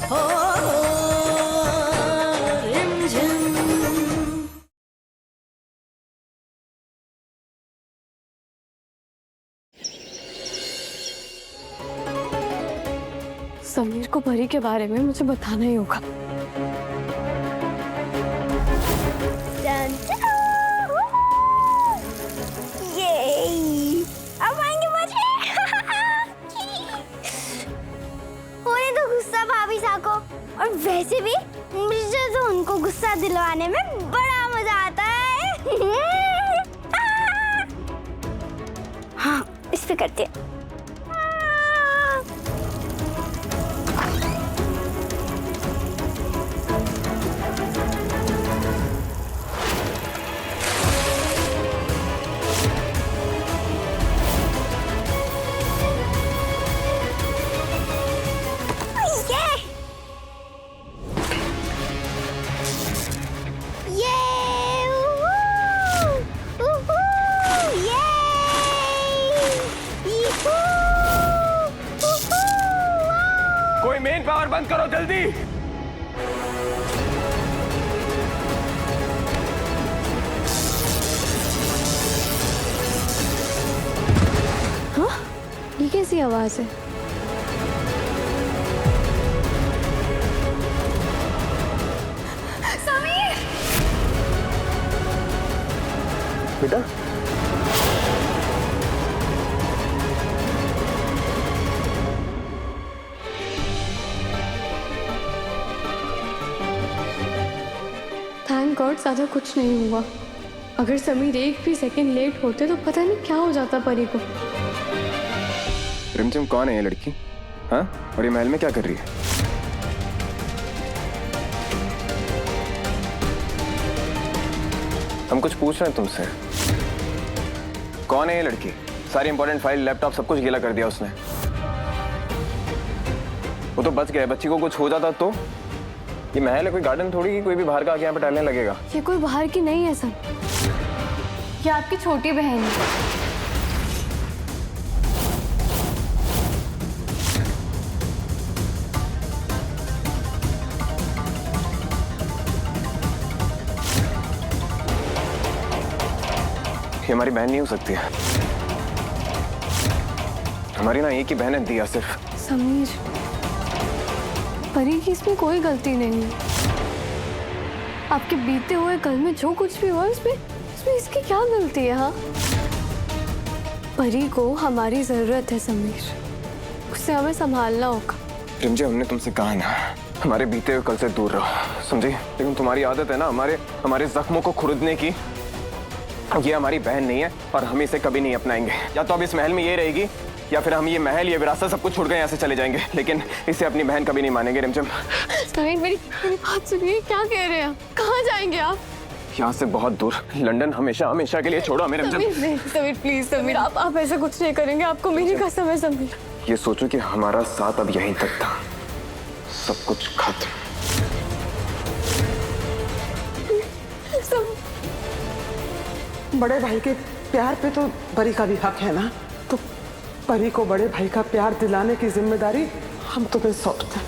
हो रिमझिम। समीर को परी के बारे में मुझे बताना ही होगा। अब आएंगे मजे। होने तो गुस्सा भाभी सा को, और वैसे भी मुझे तो उनको गुस्सा दिलवाने में बड़ा मजा आता है। हाँ, इस पे करते हैं। कोई मेन पावर बंद करो जल्दी। हाँ, ये कैसी आवाज है? समीर! बेटा थैंक गॉड ज्यादा कुछ नहीं हुआ। अगर समीर एक भी सेकंड लेट होते तो पता नहीं क्या हो जाता परी को। रिमझिम कौन है ये लड़की? हाँ, और ये महल में क्या कर रही है? हम कुछ पूछ रहे हैं तुमसे। कौन है ये लड़की? सारी इंपॉर्टेंट फाइल, लैपटॉप, सब कुछ गीला कर दिया उसने। वो तो बच गया, बच्ची को कुछ हो जाता तो? ये महल है, कोई गार्डन थोड़ी कि कोई भी बाहर का आके यहाँ पे टहलने लगेगा। ये कोई बाहर की नहीं है सर, ये आपकी छोटी बहन है। ये हमारी बहन नहीं हो सकती है। हमारी ना एक ही बहन है, दिया सिर्फ। समीर, परी की इसमें कोई गलती नहीं है। आपके बीते हुए कल में जो कुछ भी हुआ इसमें इसकी क्या गलती है? हाँ, परी को हमारी जरूरत है समीर, उससे हमें संभालना होगा। रिमझिम, हमने तुमसे कहा ना हमारे बीते हुए कल से दूर रहो, समझी? लेकिन तुम्हारी आदत है ना हमारे जख्मों को खुरदने की। ये हमारी बहन नहीं है और हम इसे कभी नहीं अपनाएंगे। या तो अब इस महल में ये रहेगी या फिर हम ये महल, ये विरासत सब कुछ छोड़ कर यहाँ से चले जाएंगे, लेकिन इसे अपनी बहन कभी नहीं मानेंगे। रिमझिम, मेरी बात सुनिए, क्या कह रहे हैं आप? कहाँ जाएंगे आप? यहाँ से बहुत दूर, लंदन हमेशा हमेशा के लिए छोड़ो हमें। रिमझिम, समीर प्लीज, समीर आप ऐसा कुछ नहीं करेंगे, आपको मेरी कसम है समीर। ये सोचो कि हमारा साथ अब यहीं तक था, सब कुछ खत्म। बड़े भाई के प्यार पे तो परी का भी हक है ना, तो परी को बड़े भाई का प्यार दिलाने की जिम्मेदारी हम तुम्हें सौंपते हैं।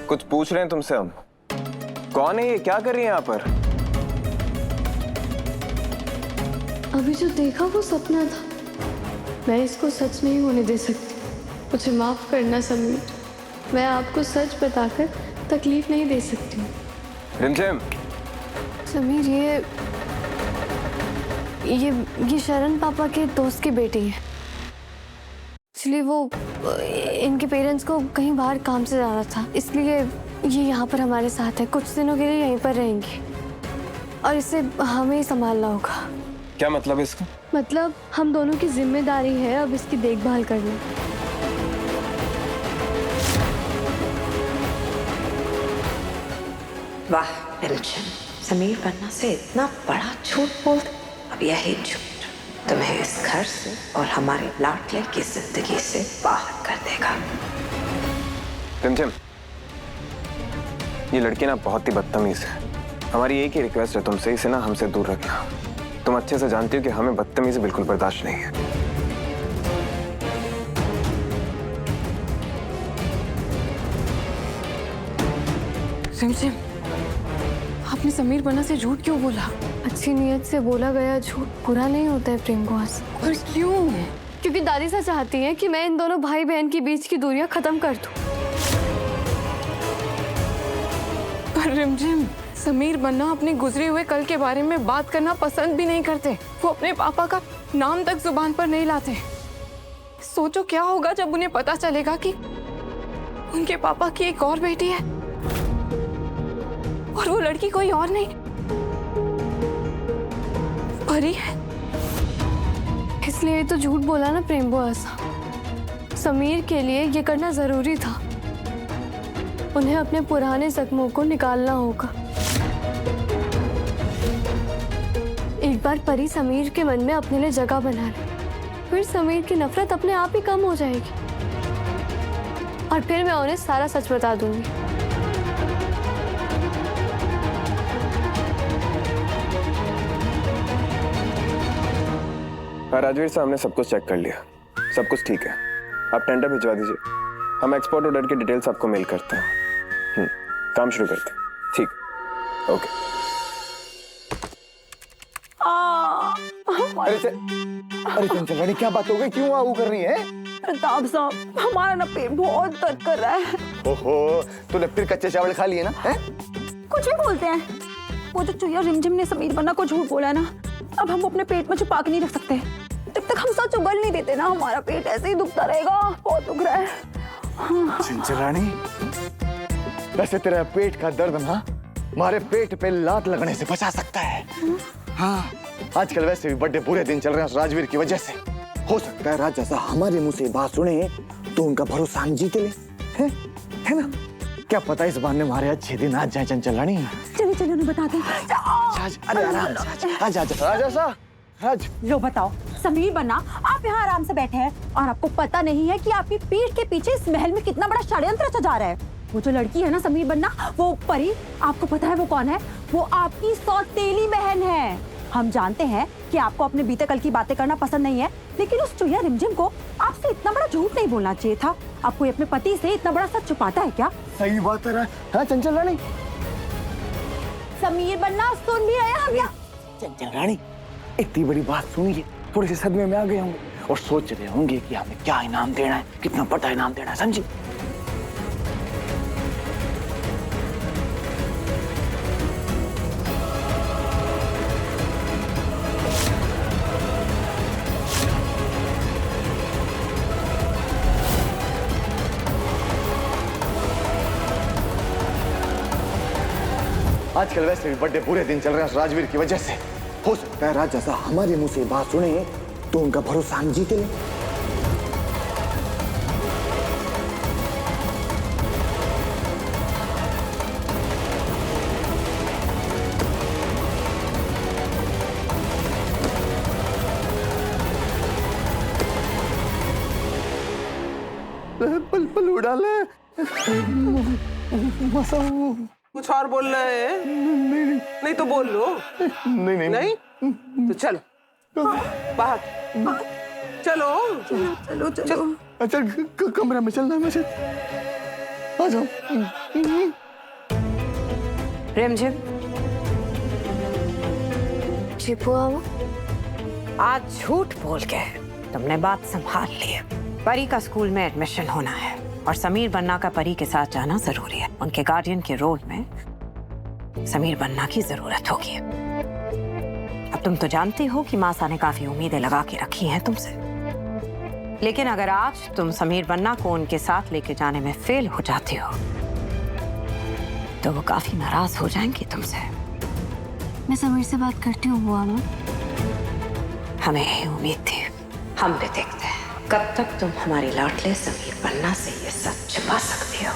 कुछ पूछ रहे हैं तुमसे हम। कौन है ये, क्या कर रही है यहाँ पर? अभी जो देखा वो सपना था, मैं इसको सच नहीं होने दे सकती। मुझे माफ करना समीर, मैं आपको सच बताकर तकलीफ नहीं दे सकती। रिमझिम, समीर, ये शरण पापा के दोस्त की बेटी है। एक्चुअली वो इनके पेरेंट्स को कहीं बाहर काम से जाना था, इसलिए ये यहाँ पर हमारे साथ है। कुछ दिनों के लिए यहीं पर रहेंगी और इसे हमें ही संभालना होगा। क्या मतलब इसका? मतलब हम दोनों की जिम्मेदारी है अब इसकी देखभाल करना। वाह रिमझिम, समीर पन्ना से इतना बड़ा झूठ बोल दे। अब यही झूठ तुम्हें इस घर से और हमारे लाडले की जिंदगी से बाहर कर देगा। रिमझिम, ये लड़की ना बहुत ही बदतमीज है। हमारी एक ही रिक्वेस्ट है तुमसे, इसे ना हमसे दूर रखना। तुम अच्छे से जानती हो कि हमें बदतमीजी बिल्कुल बर्दाश्त नहीं है। रिमझिम, आपने समीर बन्ना से झूठ क्यों बोला? अच्छी नीयत से बोला गया झूठ बुरा नहीं होता है प्रेम कुमार। और क्यों? क्योंकि दादी सा चाहती है कि मैं इन दोनों भाई बहन के बीच की दूरियां खत्म कर दूं। पर रिमझिम, समीर बन्ना अपने गुजरे हुए कल के बारे में बात करना पसंद भी नहीं करते। वो अपने पापा का नाम तक जुबान पर नहीं लाते। सोचो क्या होगा जब उन्हें पता चलेगा कि उनके पापा की एक और बेटी है और वो लड़की कोई और नहीं, परी है। इसलिए तो झूठ बोला ना प्रेम बुआ। समीर के लिए ये करना जरूरी था। उन्हें अपने पुराने जख्मों को निकालना होगा। एक बार परी समीर के मन में अपने लिए जगह बना ले, फिर समीर की नफरत अपने आप ही कम हो जाएगी और फिर मैं उन्हें सारा सच बता दूंगी। राजवीर साहब ने सब कुछ चेक कर लिया, सब कुछ ठीक है। आप टेंडर भिजवा दीजिए, हम एक्सपोर्ट ऑर्डर की डिटेल्स आपको मेल करते हैं। काम शुरू करते हैं। ठीक, ओके। अरे चंचल रानी, क्या बात हो गई? क्यों आऊ कर रही है? प्रताप साहब, हमारा ना पेट बहुत दर्द कर रहा है। ओहो, तूने फिर कच्चे चावल खा लिए ना? हैं? कुछ भी बोलते हैं। वो जो चुया रिमझिम ने समीर बन्ना को झूठ बोला ना, अब हम अपने पेट में छुपा के नहीं रख सकते। जब तक हम सच उगल नहीं देते ना, हमारा पेट ऐसे ही दुखता रहेगा। बहुत दुख रहा है। चंचल रानी, वैसे तेरा पेट का दर्द ना हमारे पेट पे लात लगने से बचा सकता है। हाँ, आजकल वैसे भी बड़े बुरे दिन चल रहे हैं उस राजवीर की वजह से। हो सकता है राज जैसा हमारे मुंह से बात सुने तो उनका भरोसा हम जीत ले, है ना? क्या पता इस बार ने हमारे अच्छे दिन आज जाए चंचल रानी। चलिए चलिए उन्हें बताते हैं। अरे आराम से आजा आजा राज। लो बताओ, समीर बन्ना आप यहाँ आराम से बैठे हैं और आपको पता नहीं है कि आपकी पीठ के पीछे इस महल में कितना बड़ा षड्यंत्र सजा रहा है। वो जो लड़की है ना समीर बन्ना, वो परी, आपको पता है वो कौन है? वो आपकी सौतेली बहन है। हम जानते हैं कि आपको अपने बीते कल की बातें करना पसंद नहीं है, लेकिन उस चुया रिमझिम को आपसे इतना बड़ा झूठ नहीं बोलना चाहिए था। आप कोई अपने पति से इतना बड़ा सच छुपाता है क्या? सही बात है चंचल रानी। समीर बन्ना सुन भी रहे हम यहाँ। चंचल रानी, इतनी बड़ी बात सुनिए, थोड़े से सदमे में आ गए होंगे और सोच रहे होंगे कि हमें क्या इनाम देना है, कितना बड़ा इनाम देना है, समझी? आजकल वैसे भी बड़े बुरे दिन चल रहे हैं उस राजवीर की वजह से। हो सकता है राज जैसा हमारे मुंह से बात सुने तो उनका भरोसा हम जीत ले। पल पल उड़ा ले। कुछ और बोलना है? नहीं तो बोल लो। नहीं तो चलो बाहर, चलो चलो चलो। अच्छा कमरे में चलना मुझे। आ जाओ। रिमझिम, जी बुआ। आज झूठ बोल के तुमने बात संभाल ली है। परी का स्कूल में एडमिशन होना है और समीर बन्ना का परी के साथ जाना जरूरी है। उनके गार्डियन के रोल में समीर बन्ना की जरूरत होगी। अब तुम तो जानती हो कि मासा ने काफी उम्मीदें लगा के रखी हैं तुमसे, लेकिन अगर आज तुम समीर बन्ना को उनके साथ लेके जाने में फेल हो जाती हो तो वो काफी नाराज हो जाएंगी तुमसे। मैं समीर से बात करती हूँ बुआ। हमें यही उम्मीद थी। हम भी देखते हैं कब तक तुम हमारी लाडले समीर बन्ना से ये सच छुपा सकती हो।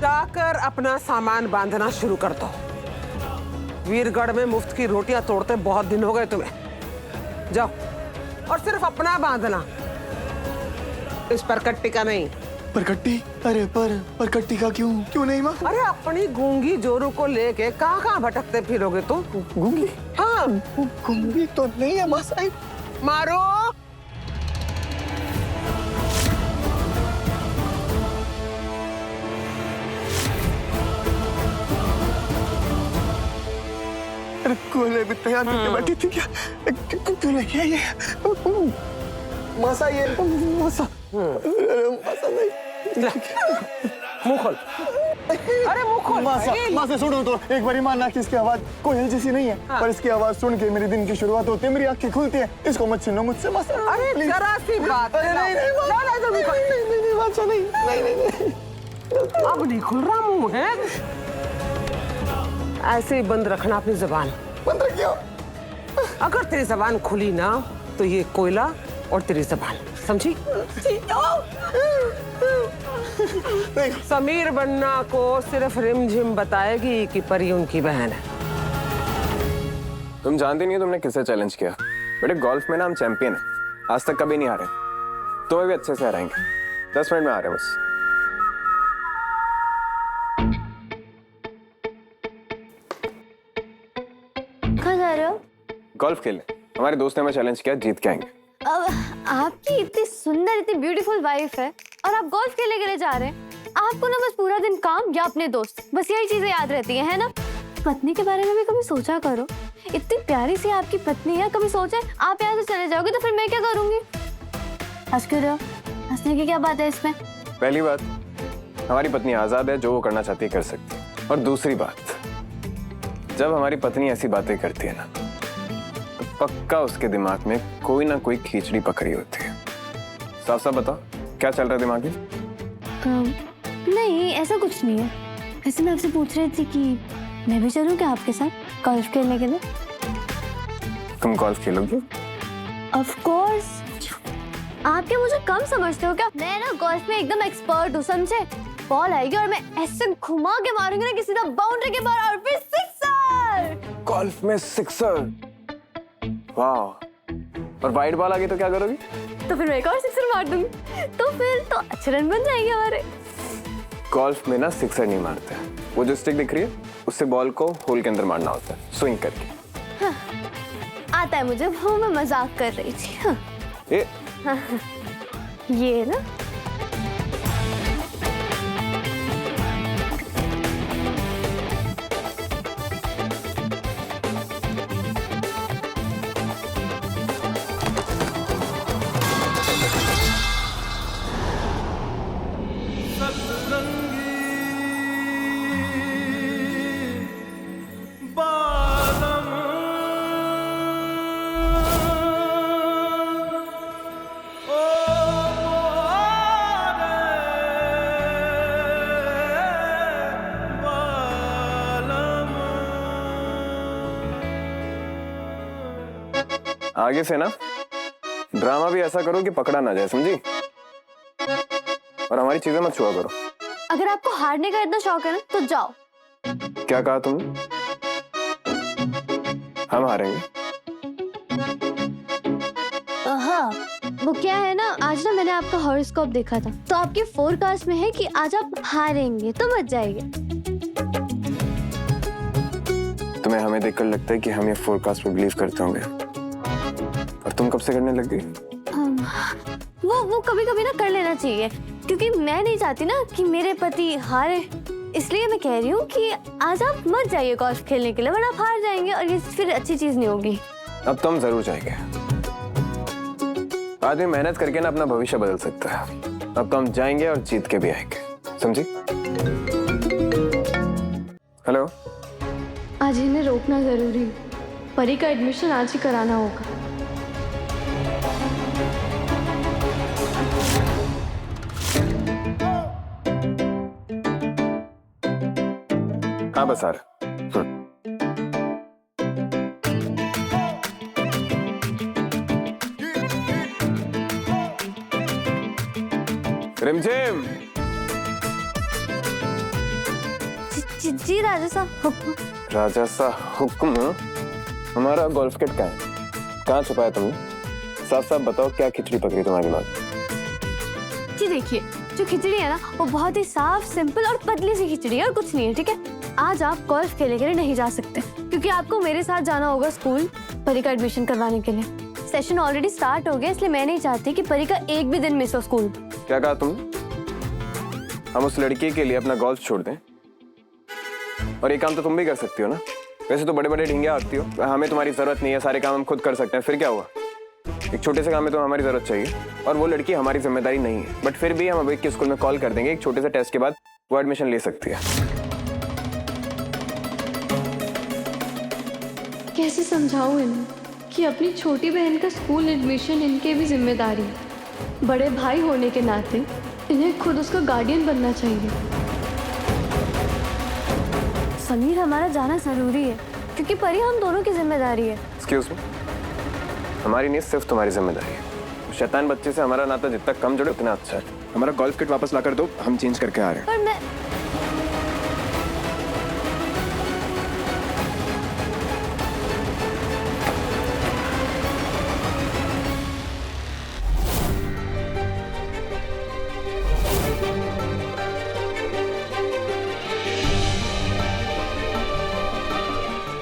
जाकर अपना सामान बांधना शुरू कर दो। वीरगढ़ में मुफ्त की रोटियां तोड़ते बहुत दिन हो गए तुम्हें। जाओ और सिर्फ अपना बांधना, इस पर कट्टी का नहीं। परकट्टी? अरे परकट्टी का क्यों नहीं माँ? अरे अपनी गूंगी जोरू को लेके कहाँ भटकते फिरोगे तुम? गूंगी? हाँ, वो गंदी तो नहीं है मासाई। मारो। अरे कोले भी तैयार करके बैठी थी क्या? क्यों लेके आई है? मासा ये मासा मासा नहीं। मुंह खोल। अरे मुंह खोल। मासा सुनो तो एक बारी मानना कि इसकी आवाज कोयल जैसी नहीं है, पर इसकी आवाज सुन के मेरे दिन की शुरुआत होती है, मेरी आंखें खुलती है। इसको मत छीनो मुझसे मासा। अरे जरा सी बात। नहीं मासा नहीं। अब नहीं खुल रहा मुंह है। ऐसे ही बंद रखना अपनी जबान। बंद रखियो। अगर तेरी जबान खुली ना तो ये कोयला और तेरी जबान, समझी? समीर बन्ना को सिर्फ रिमझिम बताएगी कि परी उनकी बहन है। तुम जानती नहीं हो तुमने किससे चैलेंज किया। बेटे गोल्फ में ना हम चैंपियन हैं, आज तक कभी नहीं हारे। तुम्हें भी अच्छे से हराएंगे। 10 मिनट में आ रहे हैं बस। कहाँ जा रहे हो? गोल्फ खेलने। हमारे दोस्त ने हमें चैलेंज किया, जीत के आएंगे। अब आपकी इतनी सुंदर इतनी ब्यूटीफुल वाइफ है और आप गोल्फ खेलने के लिए जा रहे हैं। आपको ना बस पूरा दिन काम या अपने दोस्त, बस यही चीजें याद रहती हैं, है ना? पत्नी के बारे में भी कभी सोचा करो। इतनी प्यारी सी आपकी पत्नी है, कभी सोचा आप यहाँ से चले जाओगे तो फिर मैं क्या करूंगी? हंस क्यों रहे हो? हंसने की क्या बात है इसमें? पहली बात, हमारी पत्नी आजाद है, जो वो करना चाहती है कर सकती है। और दूसरी बात, जब हमारी पत्नी ऐसी बातें करती है ना, तो पक्का उसके दिमाग में कोई ना कोई खींचड़ी पकड़ी होती है। साफ साफ बताओ, क्या चल रहा है दिमाग में? नहीं, ऐसा कुछ नहीं है। वैसे मैं आपसे पूछ रही थी कि मैं भी चलूं क्या आपके साथ गोल्फ खेलने के लिए? तुम गोल्फ खेलोगी? Of course. आप क्या मुझे कम समझते हो क्या? मैं ना गोल्फ में एकदम एक्सपर्ट हूँ, समझे? बॉल आएगी और मैं ऐसे घुमा के मारूंगी ना कि सीधा बाउंड्री के बाहर और फिर सिक्सर। गोल्फ में सिक्सर, वाह। और वाइड बॉल आ गई तो क्या करोगी? तो फिर मैं एक और सिक्सर मार दूंगी, तो फिर तो अच्छे रन बन जाएंगे हमारे। गोल्फ में ना सिक्सर नहीं मारते, वो जो स्टिक दिख रही है उससे बॉल को होल के अंदर मारना होता है, स्विंग करके। हाँ, आता है मुझे, वो मैं मजाक कर रही थी। हाँ। हाँ, ये ना आगे से ना ड्रामा भी ऐसा करो कि पकड़ा ना जाए, समझी? और हमारी चीजें मत छुआ करो। अगर आपको हारने का इतना शौक है ना तो जाओ। क्या कहा तुमने? हम हारेंगे? हाँ, वो क्या है ना, आज ना मैंने आपका हॉरोस्कोप देखा था, तो आपके फोरकास्ट में है कि आज आप हारेंगे, तो बच जाएंगे। तुम्हें हमें देखकर लगता है कि हम ये फोरकास्ट पे बिलीव करते होंगे, और तुम कब से करने लग गई? वो कभी कभी ना कर लेना चाहिए, क्योंकि मैं नहीं चाहती ना कि मेरे पति हारे। इसलिए मैं कह रही हूँ कि आज आप मत जाइए गोल्फ खेलने के लिए, वरना आप हार जाएंगे और ये फिर अच्छी चीज नहीं होगी। अब तो हम जरूर जाएंगे। आदमी मेहनत करके ना अपना भविष्य बदल सकता है। अब तो हम जाएंगे और जीत के भी आएंगे, समझी? हेलो, आज इन्हें रोकना जरूरी है। परी का एडमिशन आज ही कराना होगा। हाँ बस आ रहा। रिमझिम। जी राजा साहब, हुक्म। राजा सा हुक्म? हमारा गोल्फ किट कहाँ है? कहाँ छुपाया तुमने? साफ साफ बताओ, क्या खिचड़ी पकड़ी तुम्हारे दिमाग? जी देखिए, जो खिचड़ी है ना वो बहुत ही साफ, सिंपल और पतली सी खिचड़ी है और कुछ नहीं है, ठीक है? आज आप गोल्फ खेलने के लिए नहीं जा सकते क्योंकि आपको मेरे साथ जाना होगा स्कूल परी का एडमिशन करवाने के लिए। सेशन ऑलरेडी स्टार्ट हो गया, इसलिए मैं नहीं चाहती कि परी का एक भी दिन मिस हो स्कूल। क्या कहा तुम? हम उस लड़की के लिए अपना गोल्फ छोड़ दें? और ये काम तो तुम भी कर सकती हो ना। वैसे तो बड़े बड़े ढींगे आती हो, हमें तुम्हारी जरूरत नहीं है, सारे काम हम खुद कर सकते हैं। फिर क्या हुआ? एक छोटे से काम में तो हमारी जरूरत चाहिए और वो लड़की हमारी जिम्मेदारी नहीं है। बट फिर भी हम अभी के स्कूल में कॉल कर देंगे, एक छोटे से टेस्ट के बाद वो एडमिशन ले सकती है। कैसे समझाऊं इन्हें कि अपनी छोटी बहन का स्कूल एडमिशन इनके भी जिम्मेदारी है। बड़े भाई होने के नाते इन्हें खुद उसका गार्डियन बनना चाहिए। समीर, हमारा जाना जरूरी है क्योंकि परी हम दोनों की जिम्मेदारी है। एक्सक्यूज मी, हमारी नहीं, सिर्फ तुम्हारी जिम्मेदारी है। शैतान बच्चे से हमारा नाता जितना कम जुड़े उतना अच्छा है। हमारा गोल्फ किट वापस ला कर दो, हम चेंज करके आ रहे हैं। पर मैं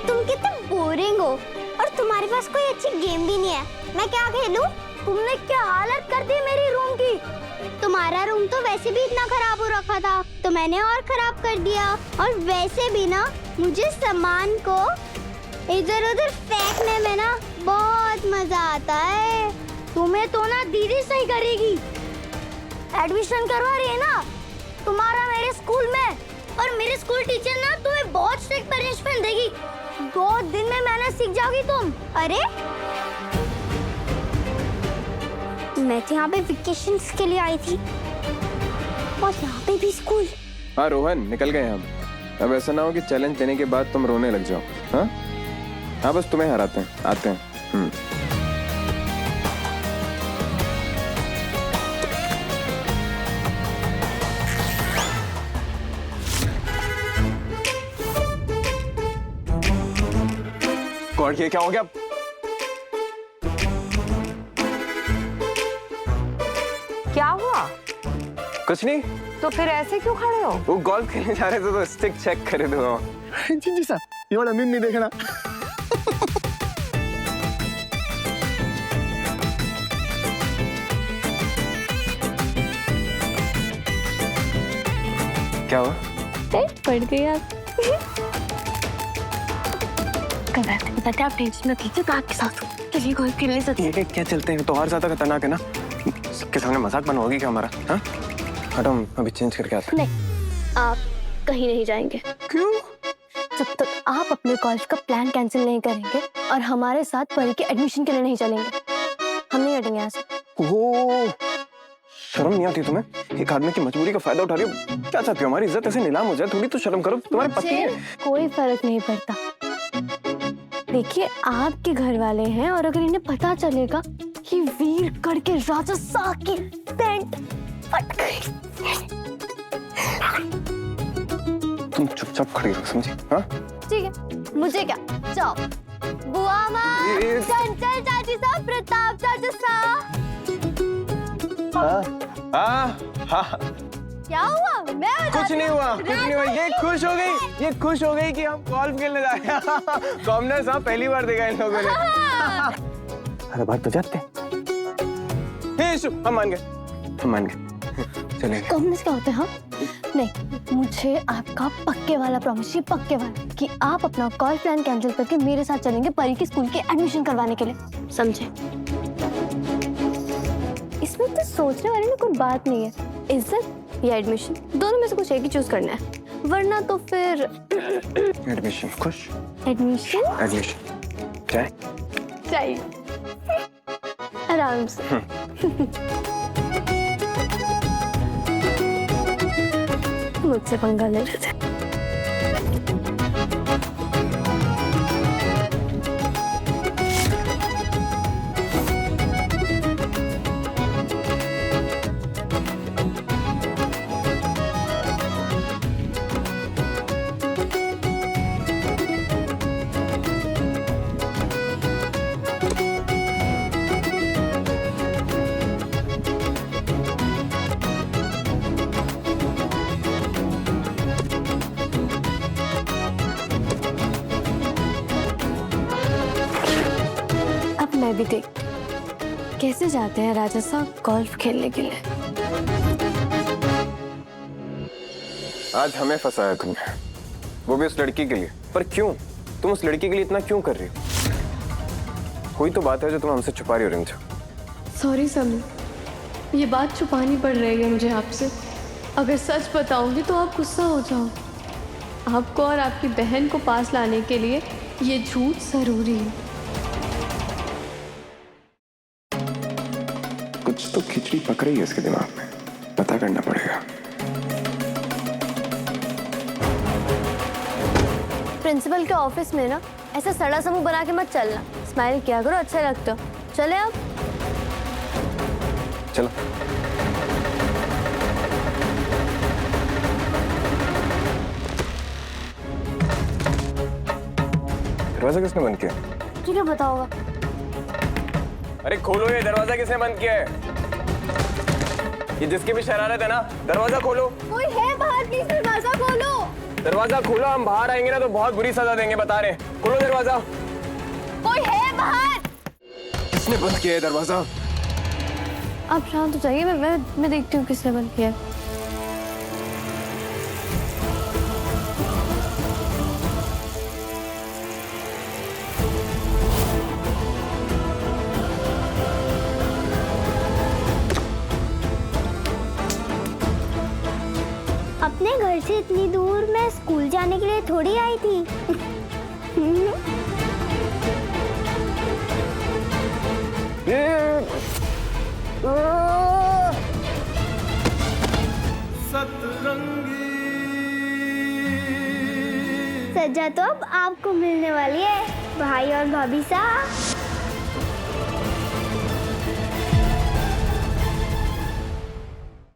तुम कितने बोरिंग हो और तुम्हारे पास कोई अच्छी गेम भी नहीं है। मैं क्या खेलूं? तुमने क्या हालत कर दी मेरी रूम की। तुम्हारा रूम तो वैसे भी इतना खराब हो रखा था तो मैंने और खराब कर दिया। और वैसे भी ना मुझे सामान को इधर उधर फेंकने में ना बहुत मजा आता है। तुम्हें तो ना दीदी सही करेगी। एडमिशन करवा रही है ना तुम्हारा मेरे स्कूल में, और मेरे स्कूल टीचर ना तुम्हें बहुत स्ट्रिक्ट पनिशमेंट देगी। 2 दिन में मैंने सीख जाओगी तुम। अरे मैं तो यहाँ पे वेकेशंस के लिए आई थी और यहाँ पे भी स्कूल। हाँ रोहन, निकल गए हम। अब ऐसा ना हो कि चैलेंज देने के बाद तुम रोने लग जाओ। हाँ हाँ, बस तुम्हें हराते हैं, आते हैं। गॉड, ये क्या हो गया? क्या हुआ? कुछ नहीं। तो फिर ऐसे क्यों खड़े हो? वो गोल्फ खेलने जा रहे थे तो स्टिक चेक करे दो। जी सर, ये वाला मीम नहीं देखना। क्या हुआ? पड़ गई आप। पता आप टेंशन मत लीजिए, तो आपके साथ चलिए गोल्फ खेलने सकते हैं। ये क्या चलते हैं तो और ज्यादा खतरनाक है ना। सबके सामने मजाक बनवाओगी क्या हमारा? हाँ हटो, हम अभी चेंज करके आते हैं। नहीं, आप कहीं नहीं जाएंगे। क्यों? जब तक आप अपने गोल्फ का प्लान कैंसिल नहीं करेंगे और हमारे साथ परी के एडमिशन के लिए नहीं चलेंगे, हम नहीं हटेंगे यहाँ से। ओह, शर्म नहीं आती तुम्हें? एक आदमी की मजबूरी का फायदा उठा रही हो। क्या चाहती हो, हमारी इज्जत ऐसे नीलाम हो जाए? थोड़ी तो शर्म करो, तुम्हारे पति है। कोई फर्क नहीं पड़ता। देखिए, आपके घर वाले हैं और अगर इन्हें पता चलेगा कि वीरगढ़ के राजा साहब की पैंट फट गई। तुम चुपचाप खड़ी रहो, समझी? हाँ ठीक है, मुझे क्या, जाओ। बुआ माँ, चंचल चाची साहब, प्रताप चाचा साहब। हाँ, क्या हुआ? मैं कुछ नहीं हुआ, कुछ नहीं हुआ। ये खुश हो गई कि हम गोल्फ खेलने जा रहे हैं। कॉमनर साहब पहली बार देखा इन लोगों ने। अरे बात तो जाते हैं। हम मान गए। चलेंगे। कॉमनर्स क्या होते हैं? हाँ नहीं, मुझे आपका पक्के वाला प्रॉमिस, ये पक्के वाला कि आप अपना कॉल प्लान कैंसिल करके मेरे साथ चलेंगे परी के स्कूल के एडमिशन करवाने के लिए, समझे? इसमें तो सोचने वाली में कोई बात नहीं है। इज्जत या एडमिशन, दोनों में से कुछ एक ही चूज करना है, वरना तो फिर एडमिशन। खुश? एडमिशन चाहिए आराम से। मुझसे पंगा ले रहे थे। मैं भी देखती कैसे जाते हैं राजा साहब गोल्फ खेलने के लिए। आज हमें फंसाया तुमने, वो भी उस लड़की के लिए। पर क्यों? तुम उस लड़की के लिए इतना क्यों कर रही हो? कोई तो बात है जो तुम हमसे छुपा रही हो रिंजा। सॉरी समीर, ये बात छुपानी पड़ रही है मुझे आपसे। अगर सच बताऊंगी तो आप गुस्सा हो जाओ। आपको और आपकी बहन को पास लाने के लिए ये झूठ जरूरी है। कुछ तो खिचड़ी पक रही है इसके दिमाग में, पता करना पड़ेगा। प्रिंसिपल के ऑफिस में ना ऐसा सड़ा समूह बना के मत चलना। स्माइल किया करो, अच्छा लगता हो। चले अब। चलो। दरवाजा किसने बंद किया? ठीक है, बताओगा। अरे खोलो, ये दरवाजा किसने बंद किया है? ये जिसकी भी शरारत है ना, दरवाजा खोलो। कोई है बाहर, प्लीज दरवाजा खोलो। दरवाजा खोलो, हम बाहर आएंगे ना तो बहुत बुरी सजा देंगे, बता रहे हैं। खोलो दरवाजा। कोई है बाहर। किसने बंद किया है दरवाजा? आप शांत हो जाइए, मैं देखती हूँ किसने बंद किया है। अपने घर से इतनी दूर मैं स्कूल जाने के लिए थोड़ी आई थी। सजा तो अब आपको मिलने वाली है, भाई और भाभी साहब।